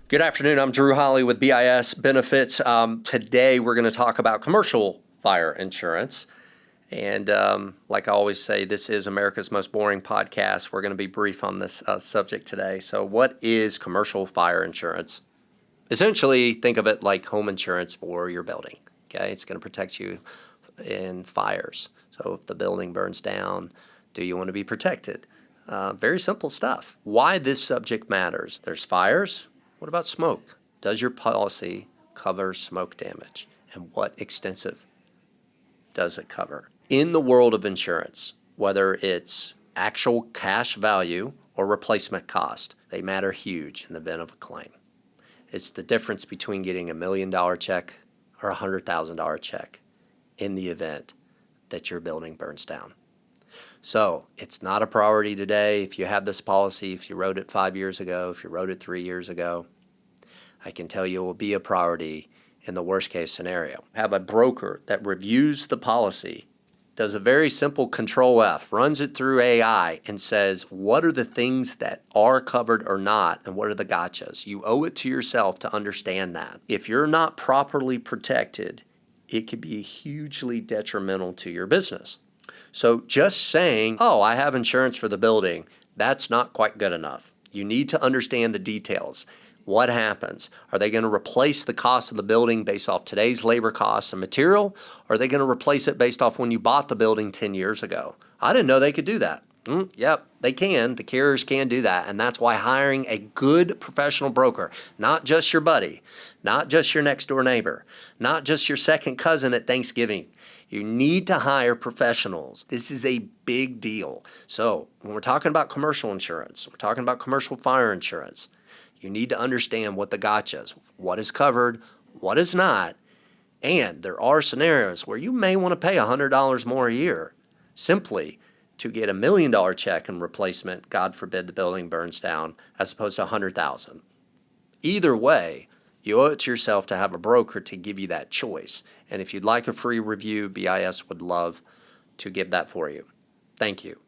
Good afternoon. I'm Drew Holley with BIS Benefits. Today we're going to talk about commercial fire insurance. And like I always say, this is America's most boring podcast. We're going to be brief on this subject today. So what is commercial fire insurance? Essentially, think of it like home insurance for your building. Okay, it's going to protect you in fires. So if the building burns down, do you want to be protected? Very simple stuff. Why this subject matters. There's fires. What about smoke? Does your policy cover smoke damage? And what extensive does it cover? In the world of insurance, whether it's actual cash value or replacement cost, they matter huge in the event of a claim. It's the difference between getting $1 million check or a $100,000 check in the event that your building burns down. So it's not a priority today. If you have this policy, if you wrote it 5 years ago, if you wrote it 3 years ago, I can tell you it will be a priority in the worst case scenario. Have a broker that reviews the policy, does a very simple Control F, runs it through AI and says, what are the things that are covered or not, and what are the gotchas? You owe it to yourself to understand that. If you're not properly protected, it could be hugely detrimental to your business. So just saying, oh, I have insurance for the building, that's not quite good enough. You need to understand the details. What happens? Are they going to replace the cost of the building based off today's labor costs and material? Or are they going to replace it based off when you bought the building 10 years ago? I didn't know they could do that. Yep, they can. The carriers can do that. And that's why hiring a good professional broker, not just your buddy, not just your next door neighbor, not just your second cousin at Thanksgiving. You need to hire professionals. This is a big deal. So when we're talking about commercial insurance, we're talking about commercial fire insurance, you need to understand what the gotchas, what is covered, what is not. And there are scenarios where you may want to pay $100 more a year simply to get $1 million check in replacement, God forbid the building burns down, as opposed to $100,000. Either way, you owe it to yourself to have a broker to give you that choice. And if you'd like a free review, BIS would love to give that for you. Thank you.